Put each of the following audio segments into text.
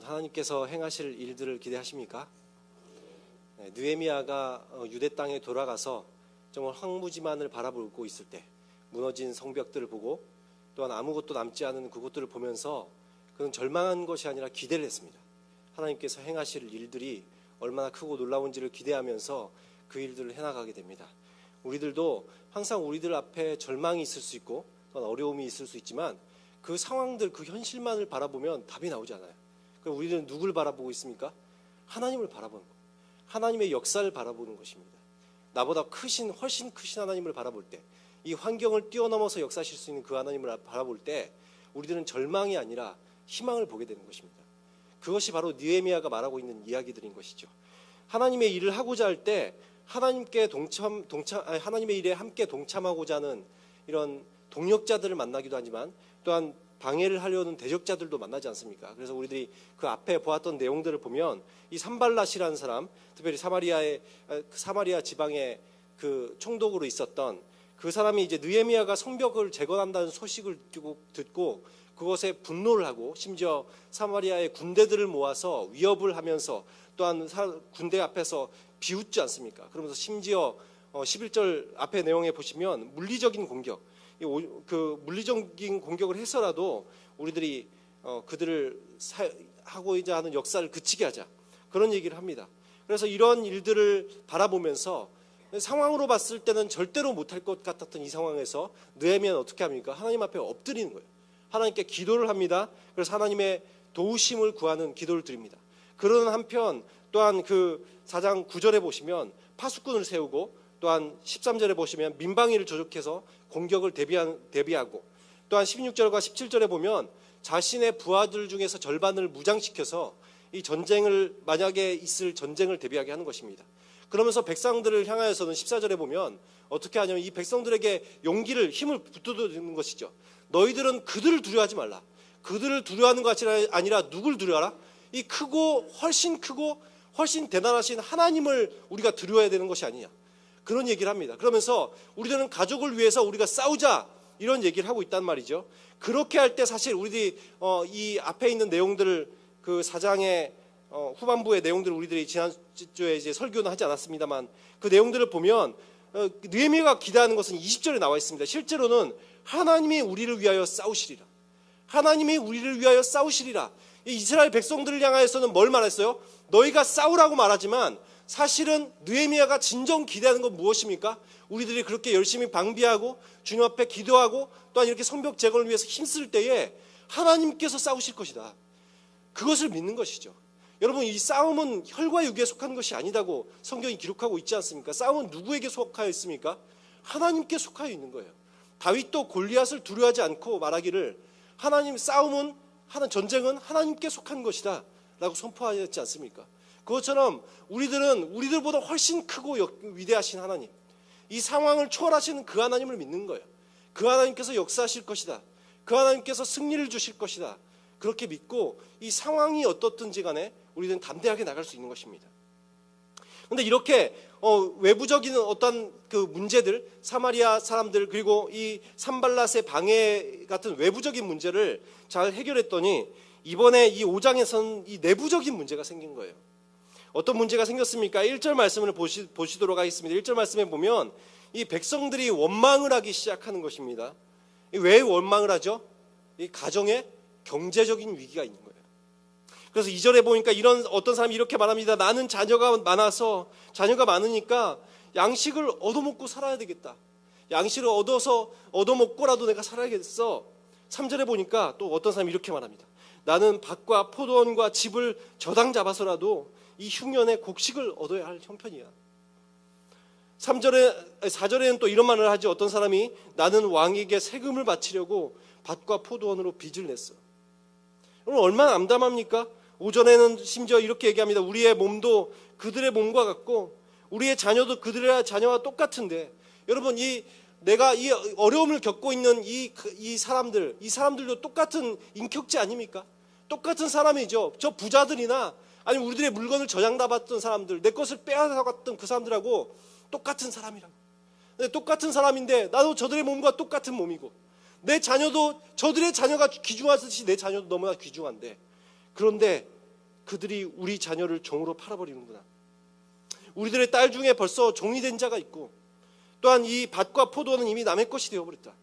하나님께서 행하실 일들을 기대하십니까? 느헤미야가 유대 땅에 돌아가서 정말 황무지만을 바라보고 있을 때 무너진 성벽들을 보고 또한 아무것도 남지 않은 그곳들을 보면서 그는 절망한 것이 아니라 기대를 했습니다. 하나님께서 행하실 일들이 얼마나 크고 놀라운지를 기대하면서 그 일들을 해나가게 됩니다. 우리들도 항상 우리들 앞에 절망이 있을 수 있고 또한 어려움이 있을 수 있지만 그 상황들, 그 현실만을 바라보면 답이 나오지 않아요. 그럼 우리는 누굴 바라보고 있습니까? 하나님을 바라보는 것, 하나님의 역사를 바라보는 것입니다. 나보다 훨씬 크신 하나님을 바라볼 때, 이 환경을 뛰어넘어서 역사하실 수 있는 그 하나님을 바라볼 때 우리들은 절망이 아니라 희망을 보게 되는 것입니다. 그것이 바로 느헤미야가 말하고 있는 이야기들인 것이죠. 하나님의 일을 하고자 할 때 하나님께 하나님의 일에 함께 동참하고자 하는 이런 동력자들을 만나기도 하지만 또한 방해를 하려는 대적자들도 만나지 않습니까? 그래서 우리들이 그 앞에 보았던 내용들을 보면 이 산발랏이라는 사람, 특별히 사마리아 지방의 그 총독으로 있었던 그 사람이 이제 느헤미야가 성벽을 재건한다는 소식을 듣고 그것에 분노를 하고 심지어 사마리아의 군대들을 모아서 위협을 하면서 또한 군대 앞에서 비웃지 않습니까? 그러면서 심지어 11절 앞에 내용에 보시면 물리적인 공격, 그 물리적인 공격을 해서라도 우리들이 그들을 하고자 하는 역사를 그치게 하자, 그런 얘기를 합니다. 그래서 이런 일들을 바라보면서 상황으로 봤을 때는 절대로 못할 것 같았던 이 상황에서 느헤미야는 어떻게 합니까? 하나님 앞에 엎드리는 거예요. 하나님께 기도를 합니다. 그래서 하나님의 도우심을 구하는 기도를 드립니다. 그러는 한편 또한 그 4장 9절에 보시면 파수꾼을 세우고 또한 13절에 보시면 민방위를 조직해서 공격을 대비하고 또한 16절과 17절에 보면 자신의 부하들 중에서 절반을 무장시켜서 이 전쟁을 만약에 있을 전쟁을 대비하게 하는 것입니다. 그러면서 백성들을 향하여서는 14절에 보면 어떻게 하냐면 이 백성들에게 용기를 힘을 붙들어주는 것이죠. 너희들은 그들을 두려워하지 말라. 그들을 두려워하는 것이 아니라 누굴 두려워하라? 이 훨씬 크고 훨씬 대단하신 하나님을 우리가 두려워해야 되는 것이 아니냐, 그런 얘기를 합니다. 그러면서 우리들은 가족을 위해서 우리가 싸우자, 이런 얘기를 하고 있단 말이죠. 그렇게 할 때 사실 우리들이 이 앞에 있는 내용들을 그 4장의 후반부의 내용들을 우리들이 지난주에 이제 설교는 하지 않았습니다만 그 내용들을 보면 느헤미야가 기대하는 것은 20절에 나와 있습니다. 실제로는 하나님이 우리를 위하여 싸우시리라. 하나님이 우리를 위하여 싸우시리라. 이스라엘 백성들을 향하여서는 뭘 말했어요? 너희가 싸우라고 말하지만 사실은 느헤미야가 진정 기대하는 건 무엇입니까? 우리들이 그렇게 열심히 방비하고 주님 앞에 기도하고 또한 이렇게 성벽 재건을 위해서 힘쓸 때에 하나님께서 싸우실 것이다, 그것을 믿는 것이죠. 여러분, 이 싸움은 혈과 육에 속한 것이 아니다고 성경이 기록하고 있지 않습니까? 싸움은 누구에게 속하여 있습니까? 하나님께 속하여 있는 거예요. 다윗도 골리앗을 두려워하지 않고 말하기를 전쟁은 하나님께 속한 것이다 라고 선포하였지 않습니까? 그것처럼 우리들은 우리들보다 훨씬 크고 위대하신 하나님, 이 상황을 초월하시는 그 하나님을 믿는 거예요. 그 하나님께서 역사하실 것이다, 그 하나님께서 승리를 주실 것이다, 그렇게 믿고 이 상황이 어떻든지 간에 우리는 담대하게 나갈 수 있는 것입니다. 그런데 이렇게 외부적인 어떤 그 문제들, 사마리아 사람들 그리고 이 산발랏의 방해 같은 외부적인 문제를 잘 해결했더니 이번에 이 5장에서는 이 내부적인 문제가 생긴 거예요. 어떤 문제가 생겼습니까? 1절 말씀을 보시도록 하겠습니다. 1절 말씀에 보면 이 백성들이 원망을 하기 시작하는 것입니다. 왜 원망을 하죠? 이 가정에 경제적인 위기가 있는 거예요. 그래서 2절에 보니까 어떤 사람이 이렇게 말합니다. 나는 자녀가 많으니까 양식을 얻어먹고 살아야 되겠다. 양식을 얻어먹고라도 내가 살아야겠어. 3절에 보니까 또 어떤 사람이 이렇게 말합니다. 나는 밭과 포도원과 집을 저당 잡아서라도 이 흉년에 곡식을 얻어야 할 형편이야. 4절에는 또 이런 말을 하죠. 어떤 사람이 나는 왕에게 세금을 바치려고 밭과 포도원으로 빚을 냈어. 여러분, 얼마나 암담합니까? 5절에는 심지어 이렇게 얘기합니다. 우리의 몸도 그들의 몸과 같고 우리의 자녀도 그들의 자녀와 똑같은데, 여러분, 내가 이 어려움을 겪고 있는 이 사람들도 똑같은 인격체 아닙니까? 똑같은 사람이죠. 저 부자들이나 아니면 우리들의 물건을 저장받았던 사람들, 내 것을 빼앗아갔던 그 사람들하고 똑같은 사람이라고. 똑같은 사람인데 나도 저들의 몸과 똑같은 몸이고 내 자녀도 저들의 자녀가 귀중하듯이 내 자녀도 너무나 귀중한데, 그런데 그들이 우리 자녀를 종으로 팔아버리는구나. 우리들의 딸 중에 벌써 종이 된 자가 있고, 또한 이 밭과 포도는 이미 남의 것이 되어버렸다.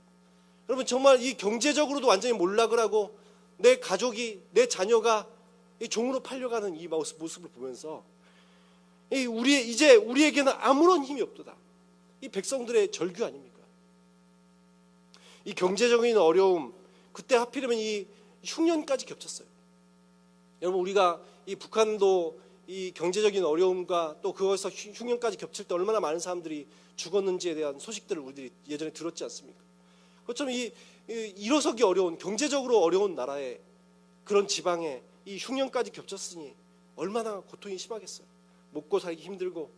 여러분, 정말 이 경제적으로도 완전히 몰락을 하고 내 가족이, 내 자녀가 이 종으로 팔려가는 이 모습을 보면서 이제 우리에게는 아무런 힘이 없도다. 이 백성들의 절규 아닙니까? 이 경제적인 어려움, 그때 하필이면 이 흉년까지 겹쳤어요. 여러분, 우리가 이 북한도 이 경제적인 어려움과 또 그것에서 흉년까지 겹칠 때 얼마나 많은 사람들이 죽었는지에 대한 소식들을 우리들이 예전에 들었지 않습니까? 그것처럼 이 일어서기 어려운, 경제적으로 어려운 나라에, 그런 지방에 이 흉년까지 겹쳤으니 얼마나 고통이 심하겠어요. 먹고 살기 힘들고,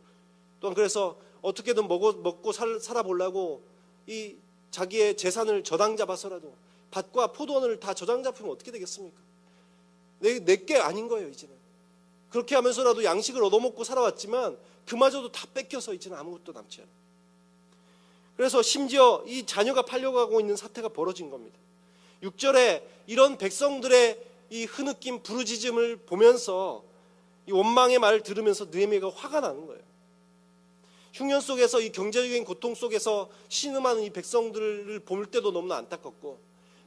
또한 그래서 어떻게든 먹고 살아보려고 이 자기의 재산을 저당 잡아서라도 밭과 포도원을 다 저당 잡히면 어떻게 되겠습니까? 내게 아닌 거예요, 이제는. 그렇게 하면서라도 양식을 얻어먹고 살아왔지만 그마저도 다 뺏겨서 이제는 아무것도 남지 않아요. 그래서 심지어 이 자녀가 팔려가고 있는 사태가 벌어진 겁니다. 6절에 이런 백성들의 이 흐느낌, 부르짖음을 보면서 이 원망의 말을 들으면서 느헤미야가 화가 나는 거예요. 흉년 속에서 이 경제적인 고통 속에서 신음하는 이 백성들을 볼 때도 너무나 안타깝고,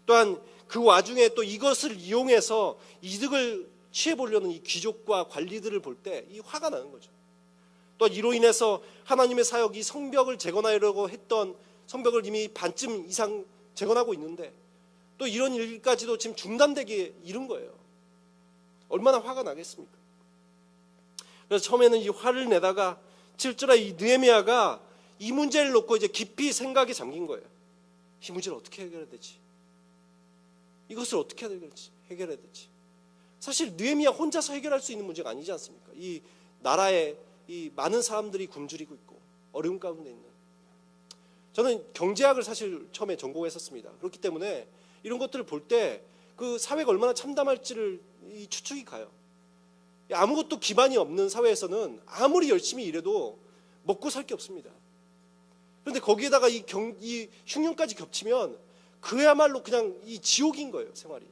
또한 그 와중에 또 이것을 이용해서 이득을 취해보려는 이 귀족과 관리들을 볼 때 이 화가 나는 거죠. 또 이로 인해서 하나님의 사역이 성벽을 재건하려고 했던 성벽을 이미 반쯤 이상 재건하고 있는데 또 이런 일까지도 지금 중단되게 이른 거예요. 얼마나 화가 나겠습니까? 그래서 처음에는 이 화를 내다가 7절에 이 느헤미야가 이 문제를 놓고 이제 깊이 생각에 잠긴 거예요. 이 문제를 어떻게 해결해야 되지? 이것을 어떻게 해결해야 되지? 사실 느헤미야 혼자서 해결할 수 있는 문제가 아니지 않습니까? 이 나라에 이 많은 사람들이 굶주리고 있고 어려운 가운데 있는. 저는 경제학을 사실 처음에 전공했었습니다. 그렇기 때문에 이런 것들을 볼 때 그 사회가 얼마나 참담할지를 이 추측이 가요. 아무것도 기반이 없는 사회에서는 아무리 열심히 일해도 먹고 살 게 없습니다. 그런데 거기에다가 이 흉년까지 겹치면 그야말로 그냥 이 지옥인 거예요, 생활이.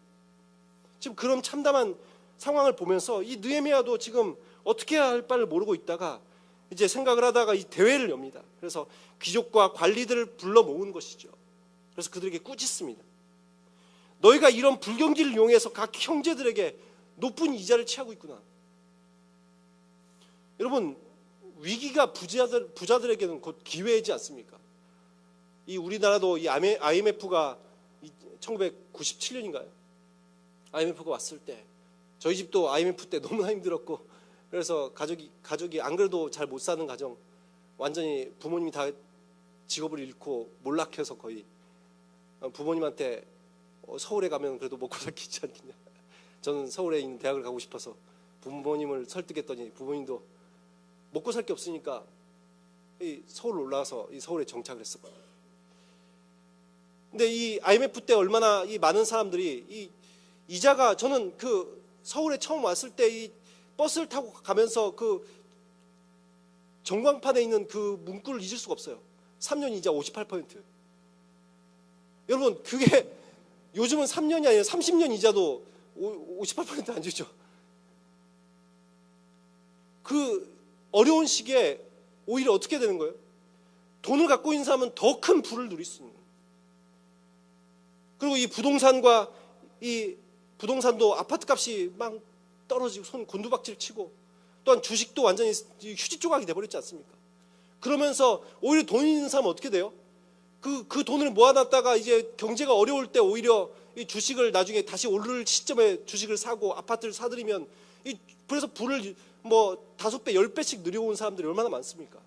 지금 그런 참담한 상황을 보면서 이 느헤미야도 지금 어떻게 해야 할 바를 모르고 있다가 이제 생각을 하다가 이 대회를 엽니다. 그래서 귀족과 관리들을 불러 모은 것이죠. 그래서 그들에게 꾸짖습니다. 너희가 이런 불경기를 이용해서 각 형제들에게 높은 이자를 취하고 있구나. 여러분, 위기가 부자들에게는 곧 기회이지 않습니까? 이 우리나라도 이 IMF가 1997년인가요? IMF가 왔을 때 저희 집도 IMF 때 너무나 힘들었고, 그래서 가족이 안 그래도 잘 못 사는 가정, 완전히 부모님이 다 직업을 잃고 몰락해서 거의 부모님한테 서울에 가면 그래도 먹고 살기 있지 않겠냐. 저는 서울에 있는 대학을 가고 싶어서 부모님을 설득했더니 부모님도 먹고 살 게 없으니까 서울 올라와서 서울에 정착을 했었거든요. 근데 이 IMF 때 얼마나 이 많은 사람들이 이 이자가, 저는 그 서울에 처음 왔을 때 이 버스를 타고 가면서 그 전광판에 있는 그 문구를 잊을 수가 없어요. 3년 이자 58%. 여러분, 그게 요즘은 3년이 아니라 30년 이자도 58% 안 주죠. 그 어려운 시기에 오히려 어떻게 되는 거예요? 돈을 갖고 있는 사람은 더 큰 부를 누릴 수 있는. 그리고 이 부동산도 아파트 값이 막 떨어지고 손 곤두박질 치고, 또한 주식도 완전히 휴지 조각이 돼버렸지 않습니까? 그러면서 오히려 돈 있는 사람은 어떻게 돼요? 그 돈을 모아놨다가 이제 경제가 어려울 때 오히려 이 주식을 나중에 다시 오를 시점에 주식을 사고 아파트를 사들이면 그래서 부를 뭐 5배, 10배씩 늘려온 사람들이 얼마나 많습니까?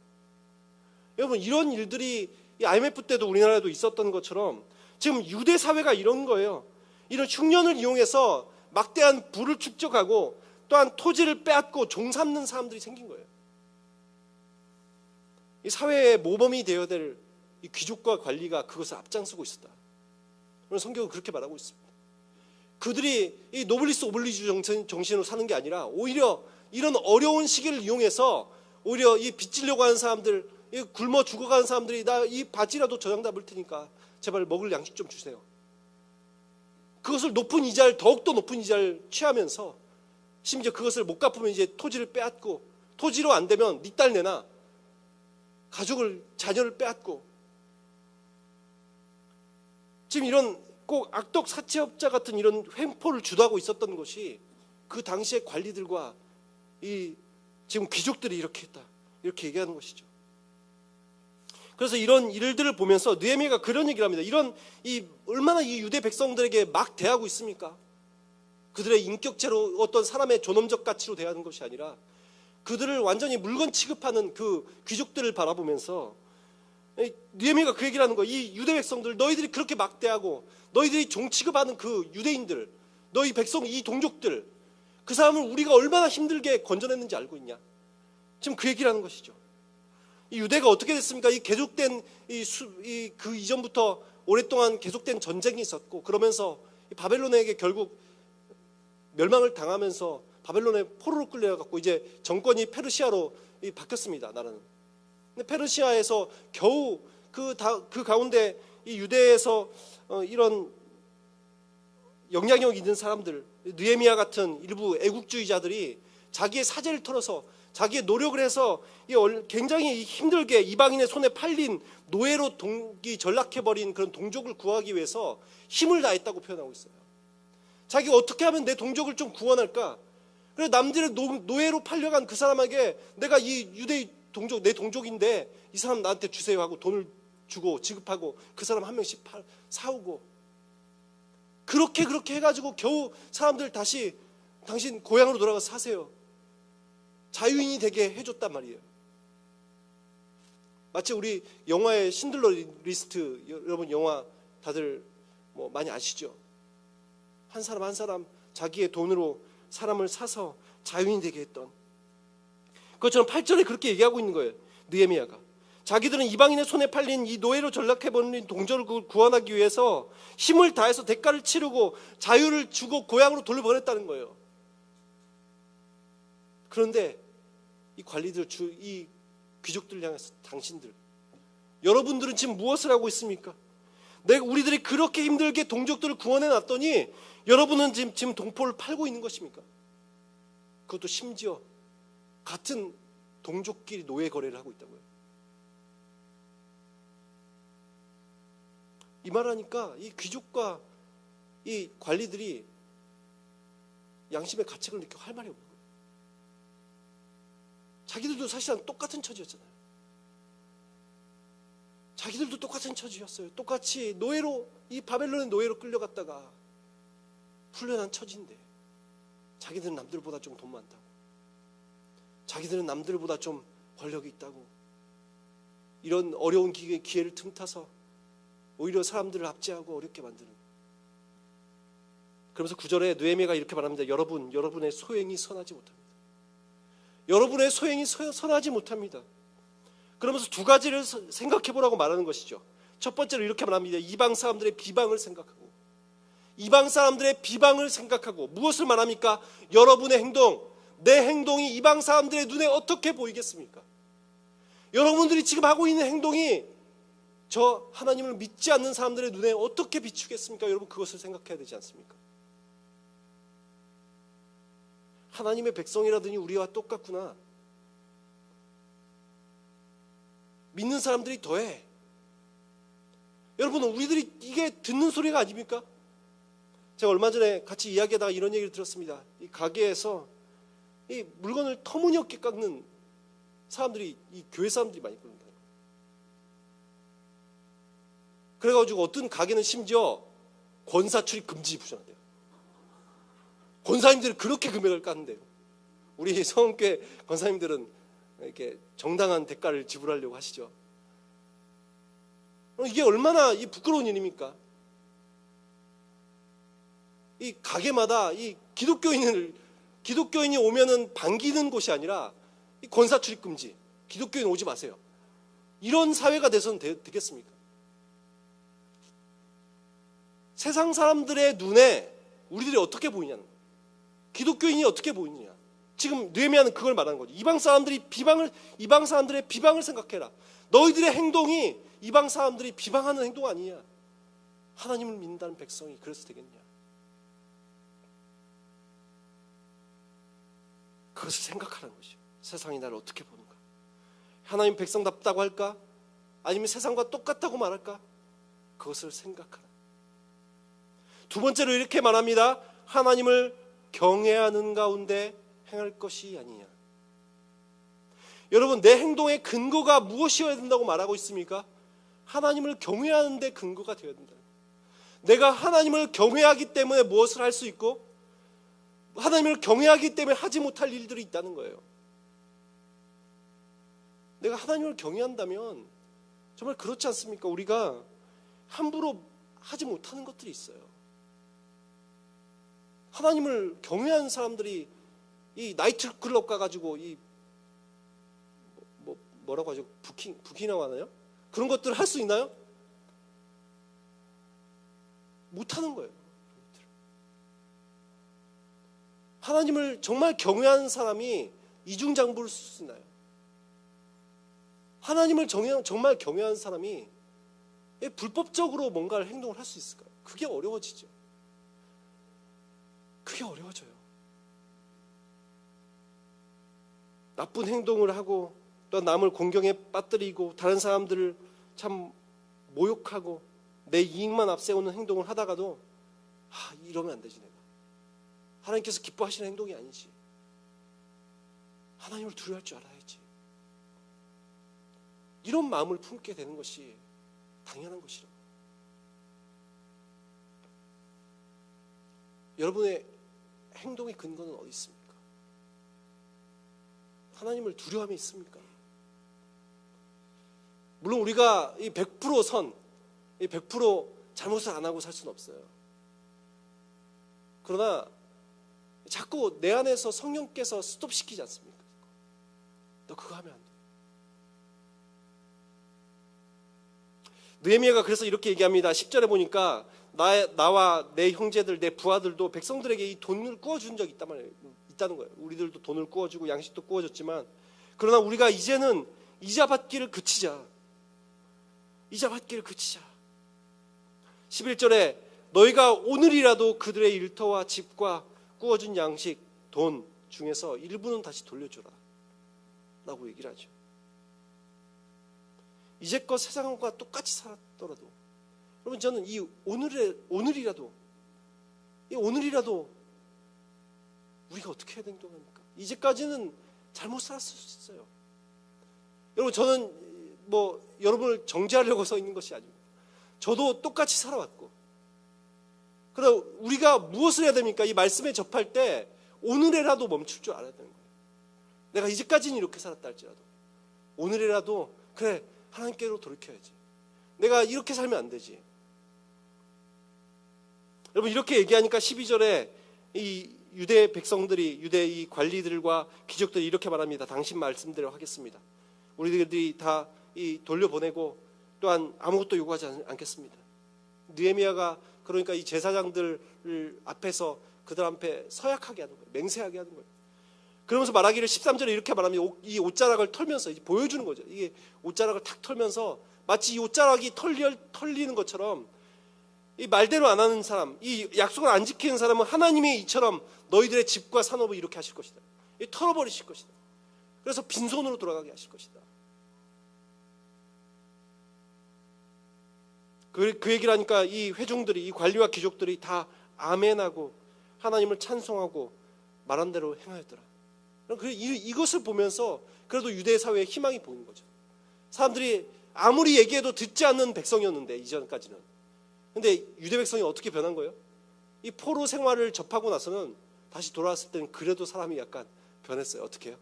여러분, 이런 일들이 이 IMF 때도 우리나라에도 있었던 것처럼 지금 유대 사회가 이런 거예요. 이런 흉년을 이용해서 막대한 부를 축적하고 또한 토지를 빼앗고 종 삼는 사람들이 생긴 거예요. 이 사회의 모범이 되어야 될 이 귀족과 관리가 그것을 앞장서고 있었다. 오늘 성경은 그렇게 말하고 있습니다. 그들이 이 노블리스 오블리주 정신으로 사는 게 아니라 오히려 이런 어려운 시기를 이용해서 오히려 이 빚지려고 하는 사람들, 이 굶어 죽어가는 사람들이 나 이 바지라도 저장 담을 테니까 제발 먹을 양식 좀 주세요. 그것을 더욱더 높은 이자를 취하면서 심지어 그것을 못 갚으면 이제 토지를 빼앗고, 토지로 안 되면 네 딸 내놔, 가족을, 자녀를 빼앗고, 지금 이런 꼭 악덕 사채업자 같은 이런 횡포를 주도하고 있었던 것이 그 당시의 관리들과 이 지금 귀족들이 이렇게 했다, 이렇게 얘기하는 것이죠. 그래서 이런 일들을 보면서 느헤미야가 그런 얘기를 합니다. 얼마나 이 유대 백성들에게 막 대하고 있습니까? 그들의 인격체로, 어떤 사람의 존엄적 가치로 대하는 것이 아니라 그들을 완전히 물건 취급하는 그 귀족들을 바라보면서 느헤미야가 그 얘기를 하는 거예요. 이 유대 백성들, 너희들이 그렇게 막대하고 너희들이 종 취급하는 그 유대인들, 너희 백성, 이 동족들, 그 사람을 우리가 얼마나 힘들게 건져냈는지 알고 있냐? 지금 그 얘기를 하는 것이죠. 이 유대가 어떻게 됐습니까? 이 계속된 그 이전부터 오랫동안 계속된 전쟁이 있었고, 그러면서 바벨론에게 결국 멸망을 당하면서 바벨론에 포로로 끌려가고 이제 정권이 페르시아로 바뀌었습니다. 나라는. 근데 페르시아에서 겨우 그 가운데 이 유대에서 이런 영향력 있는 사람들, 느헤미야 같은 일부 애국주의자들이 자기의 사재를 털어서, 자기의 노력을 해서 굉장히 힘들게 이방인의 손에 팔린 노예로 전락해버린 그런 동족을 구하기 위해서 힘을 다했다고 표현하고 있어요. 자기가 어떻게 하면 내 동족을 좀 구원할까? 그래서 남들의 노예로 팔려간 그 사람에게 내가 이 유대 동족, 내 동족인데 이 사람 나한테 주세요 하고 돈을 주고 지급하고 그 사람 한 명씩 사오고, 그렇게 해가지고 겨우 사람들 다시 당신 고향으로 돌아가서 사세요, 자유인이 되게 해줬단 말이에요. 마치 우리 영화의 신들러 리스트, 여러분 영화 다들 뭐 많이 아시죠? 한 사람 한 사람 자기의 돈으로 사람을 사서 자유인이 되게 했던 그것처럼 8절에 그렇게 얘기하고 있는 거예요. 느헤미야가 자기들은 이방인의 손에 팔린 이 노예로 전락해버린 동족을 구원하기 위해서 힘을 다해서 대가를 치르고 자유를 주고 고향으로 돌려보냈다는 거예요. 그런데 이 관리들, 이 귀족들 향해서 당신들, 여러분들은 지금 무엇을 하고 있습니까? 우리들이 그렇게 힘들게 동족들을 구원해 놨더니 여러분은 지금 동포를 팔고 있는 것입니까? 그것도 심지어 같은 동족끼리 노예 거래를 하고 있다고요. 이 말하니까 이 귀족과 이 관리들이 양심의 가책을 느끼고 할 말이 없는 거예요. 자기들도 사실은 똑같은 처지였잖아요. 자기들도 똑같은 처지였어요. 똑같이 노예로, 이 바벨론의 노예로 끌려갔다가 풀려난 처지인데, 자기들은 남들보다 좀 돈 많다고, 자기들은 남들보다 좀 권력이 있다고, 이런 어려운 기회를 틈타서 오히려 사람들을 압제하고 어렵게 만드는. 그러면서 9절에 느헤미야가 이렇게 말합니다. 여러분의 소행이 선하지 못합니다. 여러분의 소행이 선하지 못합니다. 그러면서 두 가지를 생각해 보라고 말하는 것이죠. 첫 번째로 이렇게 말합니다. 이방 사람들의 비방을 생각하고, 이방 사람들의 비방을 생각하고, 무엇을 말합니까? 여러분의 행동, 내 행동이 이방 사람들의 눈에 어떻게 보이겠습니까? 여러분들이 지금 하고 있는 행동이 저 하나님을 믿지 않는 사람들의 눈에 어떻게 비추겠습니까? 여러분, 그것을 생각해야 되지 않습니까? 하나님의 백성이라더니 우리와 똑같구나. 믿는 사람들이 더해. 여러분, 우리들이 이게 듣는 소리가 아닙니까? 제가 얼마 전에 같이 이야기하다가 이런 얘기를 들었습니다. 이 가게에서 이 물건을 터무니없게 깎는 사람들이, 이 교회 사람들이 많이 그런다. 그래가지고 어떤 가게는 심지어 권사 출입 금지 부정한대요. 권사님들이 그렇게 금액을 깎는데요. 우리 성원교회 권사님들은 이렇게 정당한 대가를 지불하려고 하시죠. 이게 얼마나 이 부끄러운 일입니까? 이 가게마다 이 기독교인이 오면은 반기는 곳이 아니라 이 권사 출입 금지, 기독교인 오지 마세요, 이런 사회가 돼서는 되겠습니까? 세상 사람들의 눈에 우리들이 어떻게 보이냐는 거예요. 기독교인이 어떻게 보이느냐. 지금 느헤미야는 그걸 말하는 거죠. 이방 사람들의 비방을 생각해라. 너희들의 행동이 이방 사람들이 비방하는 행동 아니냐. 하나님을 믿는다는 백성이 그래서 되겠냐. 그것을 생각하라는 것이죠. 세상이 나를 어떻게 보는가? 하나님 백성답다고 할까? 아니면 세상과 똑같다고 말할까? 그것을 생각하라. 두 번째로 이렇게 말합니다. 하나님을 경외하는 가운데 행할 것이 아니냐. 여러분, 내 행동의 근거가 무엇이어야 된다고 말하고 있습니까? 하나님을 경외하는 데 근거가 되어야 된다. 내가 하나님을 경외하기 때문에 무엇을 할 수 있고 하나님을 경외하기 때문에 하지 못할 일들이 있다는 거예요. 내가 하나님을 경외한다면 정말 그렇지 않습니까? 우리가 함부로 하지 못하는 것들이 있어요. 하나님을 경외하는 사람들이 이 나이트클럽 가가지고 이 뭐라고 하죠? 부킹이라고 하나요? 그런 것들을 할 수 있나요? 못하는 거예요. 하나님을 정말 경외하는 사람이 이중장부를 쓸 수 있나요? 하나님을 정말 경외하는 사람이 불법적으로 뭔가를 행동을 할 수 있을까요? 그게 어려워지죠. 그게 어려워져요. 나쁜 행동을 하고 또 남을 공경에 빠뜨리고 다른 사람들을 참 모욕하고 내 이익만 앞세우는 행동을 하다가도 이러면 안 되지. 내가 하나님께서 기뻐하시는 행동이 아니지. 하나님을 두려워할 줄 알아야지. 이런 마음을 품게 되는 것이 당연한 것이라고. 여러분의 행동의 근거는 어디 있습니까? 하나님을 두려움이 있습니까? 물론 우리가 이 100% 선, 이 100% 잘못을 안 하고 살 수는 없어요. 그러나 자꾸 내 안에서 성령께서 스톱시키지 않습니까? 너 그거 하면 안 돼. 느헤미야가 그래서 이렇게 얘기합니다. 10절에 보니까 나와 내 형제들, 내 부하들도 백성들에게 이 돈을 구워준 적이 있다는 거예요. 우리들도 돈을 구워주고 양식도 구워줬지만, 그러나 우리가 이제는 이자 받기를 그치자. 이자 받기를 그치자. 11절에 너희가 오늘이라도 그들의 일터와 집과 구워준 양식, 돈 중에서 일부는 다시 돌려주라 라고 얘기를 하죠. 이제껏 세상과 똑같이 살았더라도, 여러분, 저는 이 오늘이라도 우리가 어떻게 해야 행동합니까? 이제까지는 잘못 살았을 수 있어요. 여러분, 저는 여러분을 정죄하려고 서 있는 것이 아닙니다. 저도 똑같이 살아왔고, 그러나 우리가 무엇을 해야 됩니까? 이 말씀에 접할 때 오늘에라도 멈출 줄 알아야 되는 거예요. 내가 이제까지는 이렇게 살았다 할지라도 오늘이라도 그래, 하나님께로 돌이켜야지. 내가 이렇게 살면 안 되지. 여러분, 이렇게 얘기하니까 12절에 이 유대 백성들이, 유대 이 관리들과 귀족들이 이렇게 말합니다. 당신 말씀대로 하겠습니다. 우리들이 다 이 돌려보내고 또한 아무것도 요구하지 않겠습니다. 느헤미야가 그러니까 이 제사장들 앞에서 그들 앞에 서약하게 하는 거예요. 맹세하게 하는 거예요. 그러면서 말하기를 13절에 이렇게 말합니다. 이 옷자락을 털면서 이제 보여주는 거죠. 이게 옷자락을 탁 털면서 마치 이 옷자락이 털리는 것처럼, 이 말대로 안 하는 사람, 이 약속을 안 지키는 사람은 하나님이 이처럼 너희들의 집과 산업을 이렇게 하실 것이다. 털어버리실 것이다. 그래서 빈손으로 돌아가게 하실 것이다. 그 얘기를 하니까 이 회중들이, 이 관리와 귀족들이 다 아멘하고 하나님을 찬송하고 말한 대로 행하였더라. 이것을 보면서 그래도 유대 사회에 희망이 보이는 거죠. 사람들이 아무리 얘기해도 듣지 않는 백성이었는데, 이전까지는. 근데 유대 백성이 어떻게 변한 거예요? 이 포로 생활을 접하고 나서는 다시 돌아왔을 때는 그래도 사람이 약간 변했어요. 어떻게 해요?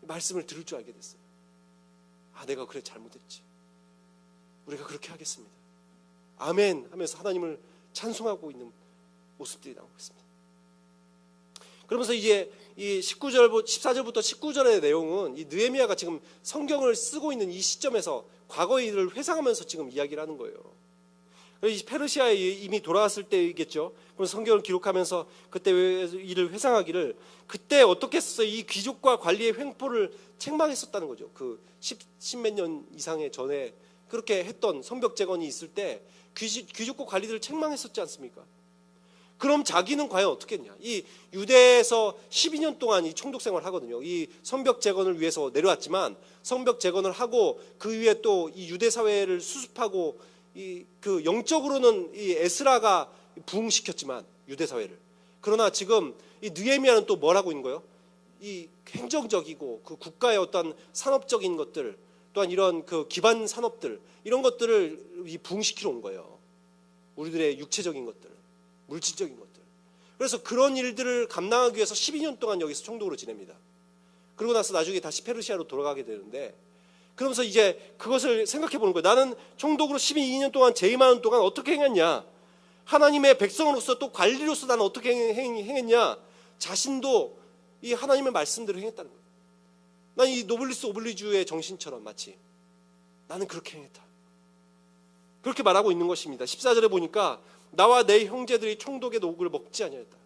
말씀을 들을 줄 알게 됐어요. 내가 그래 잘못했지. 우리가 그렇게 하겠습니다. 아멘 하면서 하나님을 찬송하고 있는 모습들이 나오고 있습니다. 그러면서 이제 이 14절부터 19절의 내용은 이 느헤미야가 지금 성경을 쓰고 있는 이 시점에서 과거의 일을 회상하면서 지금 이야기를 하는 거예요. 페르시아에 이미 돌아왔을 때이겠죠. 그럼 성경을 기록하면서 그때 일을 회상하기를, 그때 어떻게 했어요? 이 귀족과 관리의 횡포를 책망했었다는 거죠. 그 10몇 년 이상의 전에 그렇게 했던 성벽 재건이 있을 때 귀족과 관리들을 책망했었지 않습니까? 그럼 자기는 과연 어떻게 했냐? 이 유대에서 12년 동안 이 총독 생활을 하거든요. 이 성벽 재건을 위해서 내려왔지만 성벽 재건을 하고 그 위에 또 이 유대 사회를 수습하고 이 그 영적으로는 이 에스라가 부흥시켰지만 유대 사회를. 그러나 지금 이 느헤미야는 또 뭘 하고 있는 거예요? 이 행정적이고 그 국가의 어떤 산업적인 것들 또한 이런 그 기반 산업들 이런 것들을 이 부흥시키러 온 거예요. 우리들의 육체적인 것들, 물질적인 것들. 그래서 그런 일들을 감당하기 위해서 12년 동안 여기서 총독으로 지냅니다. 그러고 나서 나중에 다시 페르시아로 돌아가게 되는데 그러면서 이제 그것을 생각해 보는 거예요. 나는 총독으로 12년 동안 재임하는 동안 어떻게 행했냐? 하나님의 백성으로서 또 관리로서 나는 어떻게 행했냐? 자신도 이 하나님의 말씀대로 행했다는 거예요. 난 이 노블리스 오블리주의 정신처럼 마치 나는 그렇게 행했다. 그렇게 말하고 있는 것입니다. 14절에 보니까 나와 내 형제들이 총독의 녹을 먹지 아니하였다.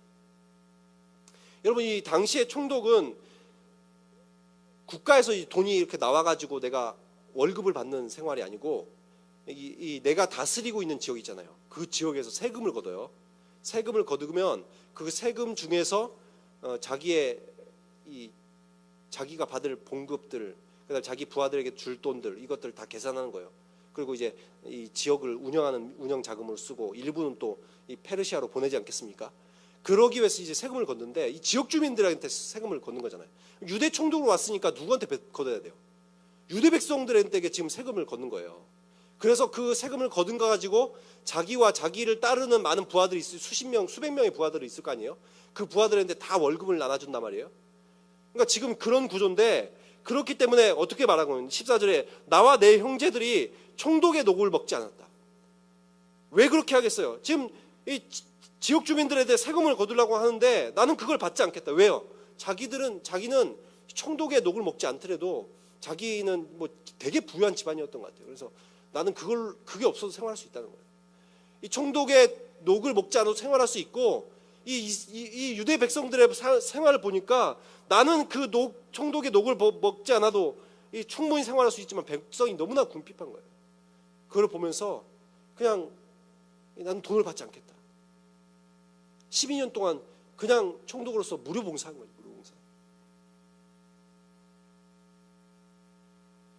여러분 이 당시의 총독은 국가에서 이 돈이 이렇게 나와가지고 내가 월급을 받는 생활이 아니고 이 내가 다스리고 있는 지역 있잖아요. 그 지역에서 세금을 걷어요. 세금을 거두면 그 세금 중에서 자기가 받을 봉급들, 그다음 자기 부하들에게 줄 돈들 이것들 다 계산하는 거예요. 그리고 이제 이 지역을 운영하는 운영 자금으로 쓰고 일부는 또 이 페르시아로 보내지 않겠습니까? 그러기 위해서 이제 세금을 걷는데 이 지역 주민들한테 세금을 걷는 거잖아요. 유대 총독으로 왔으니까 누구한테 걷어야 돼요? 유대 백성들에게 지금 세금을 걷는 거예요. 그래서 그 세금을 거둔 거 가지고 자기와 자기를 따르는 많은 부하들이 있을 수십 명, 수백 명의 부하들이 있을 거 아니에요? 그 부하들한테 다 월급을 나눠준단 말이에요. 그러니까 지금 그런 구조인데 그렇기 때문에 어떻게 말하고 있는 14절에 나와 내 형제들이 총독의 녹을 먹지 않았다. 왜 그렇게 하겠어요? 지금 이 지역 주민들에 세금을 거두려고 하는데 나는 그걸 받지 않겠다. 왜요? 자기는 총독의 녹을 먹지 않더라도 자기는 뭐 되게 부유한 집안이었던 것 같아요. 그래서 나는 그게 없어도 생활할 수 있다는 거예요. 이 총독의 녹을 먹지 않아도 생활할 수 있고 이 유대 백성들의 생활을 보니까 나는 총독의 녹을 먹지 않아도 충분히 생활할 수 있지만 백성이 너무나 궁핍한 거예요. 그걸 보면서 그냥 나는 돈을 받지 않겠다. 12년 동안 그냥 총독으로서 무료 봉사한 거예요. 무료 봉사.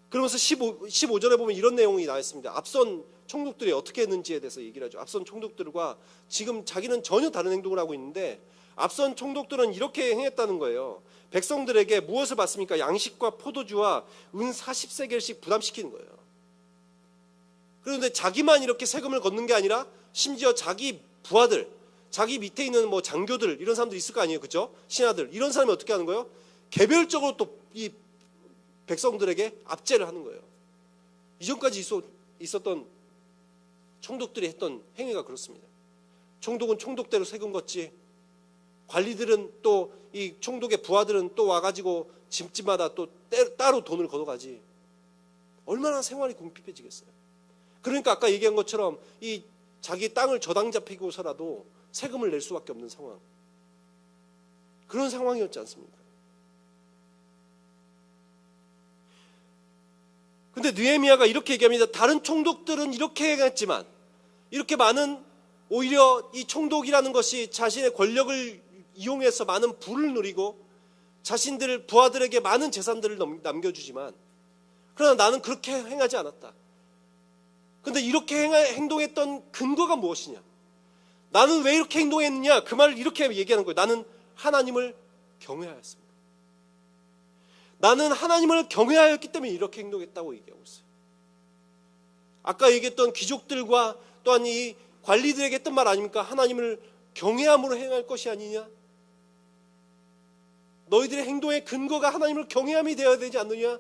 그러면서 15절에 보면 이런 내용이 나와 있습니다. 앞선 총독들이 어떻게 했는지에 대해서 얘기를 하죠. 앞선 총독들과 지금 자기는 전혀 다른 행동을 하고 있는데 앞선 총독들은 이렇게 행했다는 거예요. 백성들에게 무엇을 받습니까? 양식과 포도주와 은 40세겔씩 부담시키는 거예요. 그런데 자기만 이렇게 세금을 걷는 게 아니라 심지어 자기 부하들, 자기 밑에 있는 뭐 장교들 이런 사람들 있을 거 아니에요, 그렇죠? 신하들 이런 사람이 어떻게 하는 거예요? 개별적으로 또 이 백성들에게 압제를 하는 거예요. 이전까지 있었던 총독들이 했던 행위가 그렇습니다. 총독은 총독대로 세금 걷지, 관리들은 또 이 총독의 부하들은 또 와가지고 집집마다 또 따로 돈을 걷어가지. 얼마나 생활이 궁핍해지겠어요. 그러니까 아까 얘기한 것처럼 이 자기 땅을 저당 잡히고서라도 세금을 낼 수밖에 없는 상황. 그런 상황이었지 않습니까? 근데 느헤미야가 이렇게 얘기합니다. 다른 총독들은 이렇게 했지만 이렇게 많은 오히려 이 총독이라는 것이 자신의 권력을 이용해서 많은 부를 누리고 자신들 부하들에게 많은 재산들을 남겨주지만 그러나 나는 그렇게 행하지 않았다. 그런데 이렇게 행동했던 근거가 무엇이냐? 나는 왜 이렇게 행동했느냐? 그 말을 이렇게 얘기하는 거예요. 나는 하나님을 경외하였습니다. 나는 하나님을 경외하였기 때문에 이렇게 행동했다고 얘기하고 있어요. 아까 얘기했던 귀족들과 또한 이 관리들에게 했던 말 아닙니까? 하나님을 경외함으로 행할 것이 아니냐? 너희들의 행동의 근거가 하나님을 경외함이 되어야 되지 않느냐?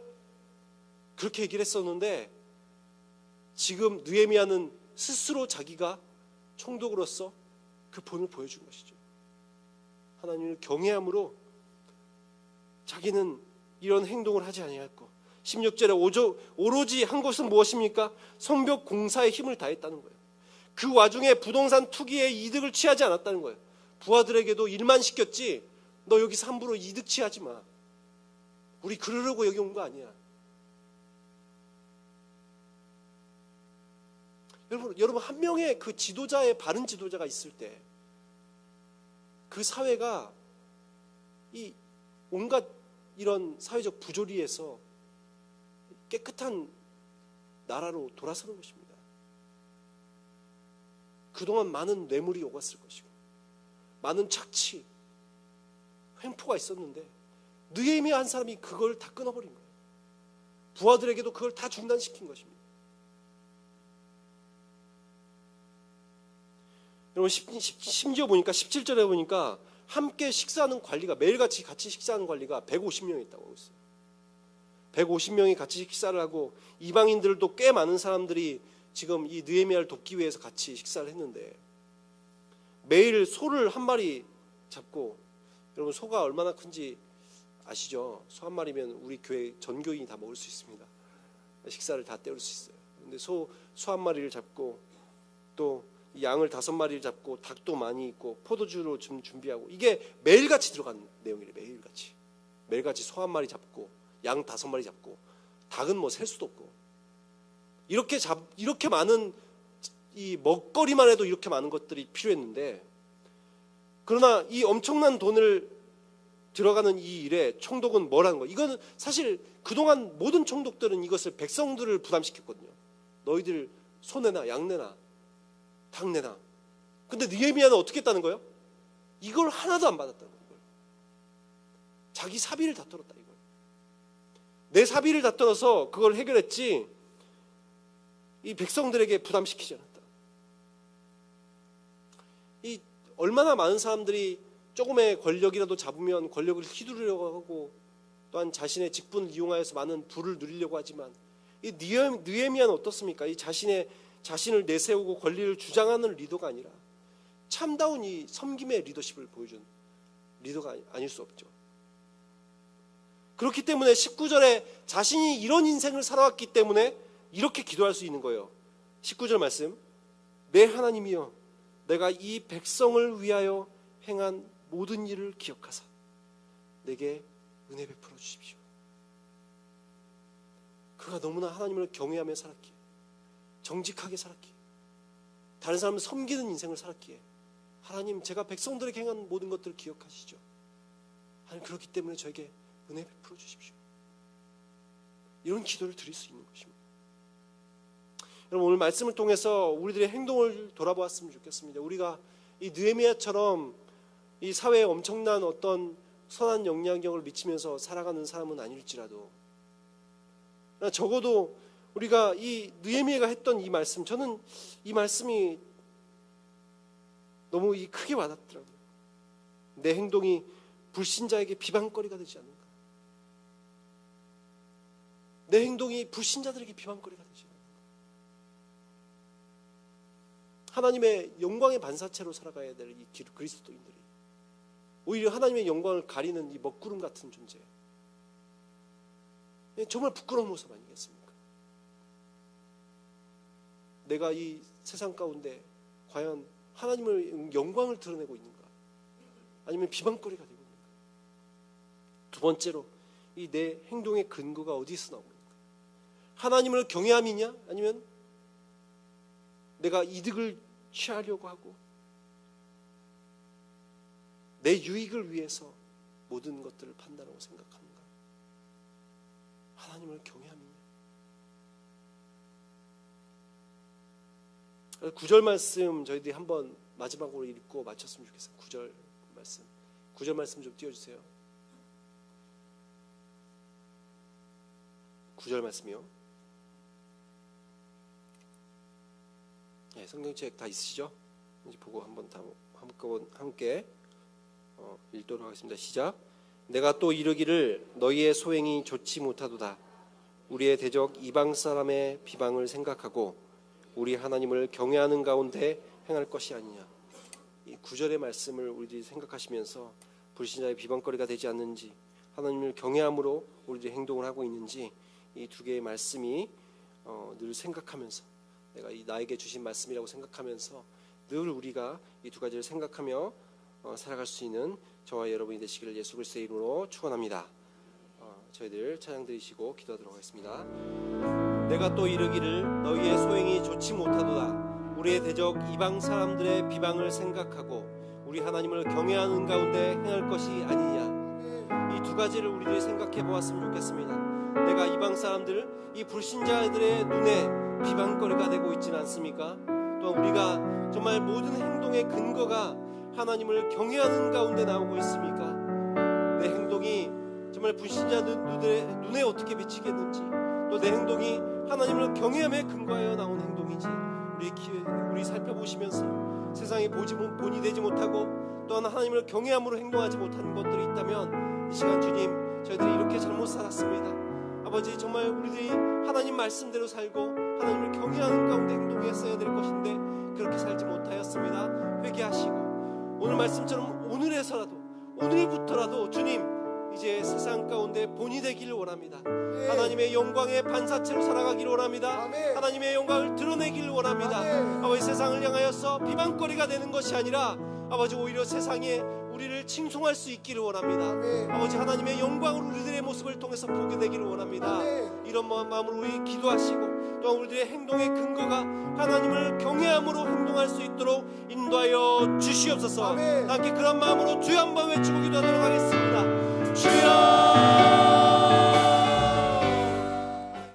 그렇게 얘기를 했었는데 지금 느헤미야는 스스로 자기가 총독으로서 그 본을 보여준 것이죠. 하나님을 경외함으로 자기는 이런 행동을 하지 아니하였고 16절에 오로지 한 것은 무엇입니까? 성벽 공사에 힘을 다했다는 거예요. 그 와중에 부동산 투기의 이득을 취하지 않았다는 거예요. 부하들에게도 일만 시켰지 너 여기서 함부로 이득 취하지 마. 우리 그러려고 여기 온 거 아니야. 여러분 한 명의 그 지도자의 바른 지도자가 있을 때 그 사회가 이 온갖 이런 사회적 부조리에서 깨끗한 나라로 돌아서는 것입니다. 그동안 많은 뇌물이 오갔을 것이고 많은 착취, 횡포가 있었는데 느헤미야 한 사람이 그걸 다 끊어버린 거예요. 부하들에게도 그걸 다 중단시킨 것입니다. 여러분 심지어 보니까 17절에 보니까 함께 식사하는 관리가 매일같이 같이 식사하는 관리가 150명이 있다고 하고 있어요. 150명이 같이 식사를 하고 이방인들도 꽤 많은 사람들이 지금 이 느헤미야를 돕기 위해서 같이 식사를 했는데 매일 소를 한 마리 잡고, 여러분 소가 얼마나 큰지 아시죠? 소 한 마리면 우리 교회 전교인이 다 먹을 수 있습니다. 식사를 다 때울 수 있어요. 근데 소 한 마리를 잡고 또 양을 5마리를 잡고 닭도 많이 있고 포도주로 좀 준비하고, 이게 매일같이 들어간 내용이래요. 매일같이 소 한 마리 잡고 양 5마리 잡고 닭은 뭐 셀 수도 없고, 이렇게 많은 이 먹거리만 해도 이렇게 많은 것들이 필요했는데, 그러나 이 엄청난 돈을 들어가는 이 일에 총독은 뭐라는 거예요? 이거는 사실 그동안 모든 총독들은 이것을 백성들을 부담시켰거든요. 너희들 소 내나 양 내나 닭 내나. 근데 느헤미야는 어떻게 했다는 거예요? 이걸 하나도 안 받았다는 거예요. 자기 사비를 다 떨었다 이걸. 내 사비를 다 떨어서 그걸 해결했지 이 백성들에게 부담시키지 않았다. 이 얼마나 많은 사람들이 조금의 권력이라도 잡으면 권력을 휘두르려고 하고 또한 자신의 직분을 이용하여서 많은 부를 누리려고 하지만, 이 느헤미야는 어떻습니까? 이 자신을 내세우고 권리를 주장하는 리더가 아니라 참다운 이 섬김의 리더십을 보여준 리더가 아닐 수 없죠. 그렇기 때문에 19절에 자신이 이런 인생을 살아왔기 때문에 이렇게 기도할 수 있는 거예요. 19절 말씀, 내 하나님이여 내가 이 백성을 위하여 행한 모든 일을 기억하사 내게 은혜 베풀어 주십시오. 그가 너무나 하나님을 경외하며 살았기에, 정직하게 살았기에, 다른 사람을 섬기는 인생을 살았기에 하나님, 제가 백성들에게 행한 모든 것들을 기억하시죠. 하나님, 그렇기 때문에 저에게 은혜 베풀어 주십시오. 이런 기도를 드릴 수 있는 것입니다. 여러분, 오늘 말씀을 통해서 우리들의 행동을 돌아보았으면 좋겠습니다. 우리가 이 느헤미야처럼 이 사회에 엄청난 어떤 선한 영향력을 미치면서 살아가는 사람은 아닐지라도, 적어도 우리가 이 느헤미야가 했던 이 말씀, 저는 이 말씀이 너무 크게 와닿더라고요. 내 행동이 불신자에게 비방거리가 되지 않는가. 내 행동이 불신자들에게 비방거리가 되지 않는가. 하나님의 영광의 반사체로 살아가야 될 이 그리스도인들이 오히려 하나님의 영광을 가리는 이 먹구름 같은 존재, 정말 부끄러운 모습 아니겠습니까? 내가 이 세상 가운데 과연 하나님의 영광을 드러내고 있는가, 아니면 비방거리가 되고 있는가? 두 번째로, 이 내 행동의 근거가 어디서 나오고 있는가? 하나님을 경외함이냐, 아니면 내가 이득을 취하려고 하고 내 유익을 위해서 모든 것들을 판단하고 생각하는가? 하나님을 경외함이냐? 9절 말씀 저희들이 한번 마지막으로 읽고 마쳤으면 좋겠어요. 9절 말씀 좀 띄워주세요. 9절 말씀이요. 네, 성경책 다 있으시죠? 이제 보고 한번 함께 읽도록 하겠습니다. 시작. 내가 또 이르기를 너희의 소행이 좋지 못하도다. 우리의 대적 이방 사람의 비방을 생각하고 우리 하나님을 경외하는 가운데 행할 것이 아니냐. 이 9절의 말씀을 우리들이 생각하시면서 불신자의 비방거리가 되지 않는지, 하나님을 경외함으로 우리들이 행동을 하고 있는지, 이 두 개의 말씀이 늘 생각하면서, 내가 이 나에게 주신 말씀이라고 생각하면서 늘 우리가 이 두 가지를 생각하며 살아갈 수 있는 저와 여러분이 되시기를 예수 그리스도의 이름으로 축원합니다. 저희들 찬양 드리시고 기도하도록 하겠습니다. 내가 또 이르기를 너희의 소행이 좋지 못하도다. 우리의 대적 이방 사람들의 비방을 생각하고 우리 하나님을 경외하는 가운데 행할 것이 아니냐. 이 두 가지를 우리들이 생각해 보았으면 좋겠습니다. 내가 이방 사람들, 이 불신자들의 눈에 비방거리가 되고 있지는 않습니까? 또한 우리가 정말 모든 행동의 근거가 하나님을 경외하는 가운데 나오고 있습니까? 내 행동이 정말 불신자들 눈에 어떻게 비치겠는지, 또 내 행동이 하나님을 경외함에 근거하여 나온 행동인지 우리 살펴보시면서 세상에 본이 되지 못하고 또한 하나님을 경외함으로 행동하지 못하는 것들이 있다면 이 시간 주님, 저희들이 이렇게 잘못 살았습니다. 아버지, 정말 우리들이 하나님 말씀대로 살고 하나님을 경외하는 가운데 행동했어야 될 것인데 그렇게 살지 못하였습니다. 회개하시고 오늘 말씀처럼 오늘부터라도 주님, 이제 세상 가운데 본이 되기를 원합니다. 하나님의 영광의 반사체로 살아가기를 원합니다. 하나님의 영광을 드러내기를 원합니다. 아버지, 세상을 향하여서 비방거리가 되는 것이 아니라 아버지, 오히려 세상에 우리를 칭송할 수 있기를 원합니다. 아버지, 하나님의 영광을 우리들의 모습을 통해서 보게 되기를 원합니다. 이런 마음으로 우리 기도하시고 또한 우리들의 행동의 근거가 하나님을 경외함으로 행동할 수 있도록 인도하여 주시옵소서. 함께 그런 마음으로 주여 한번 외치고 기도하도록 하겠습니다.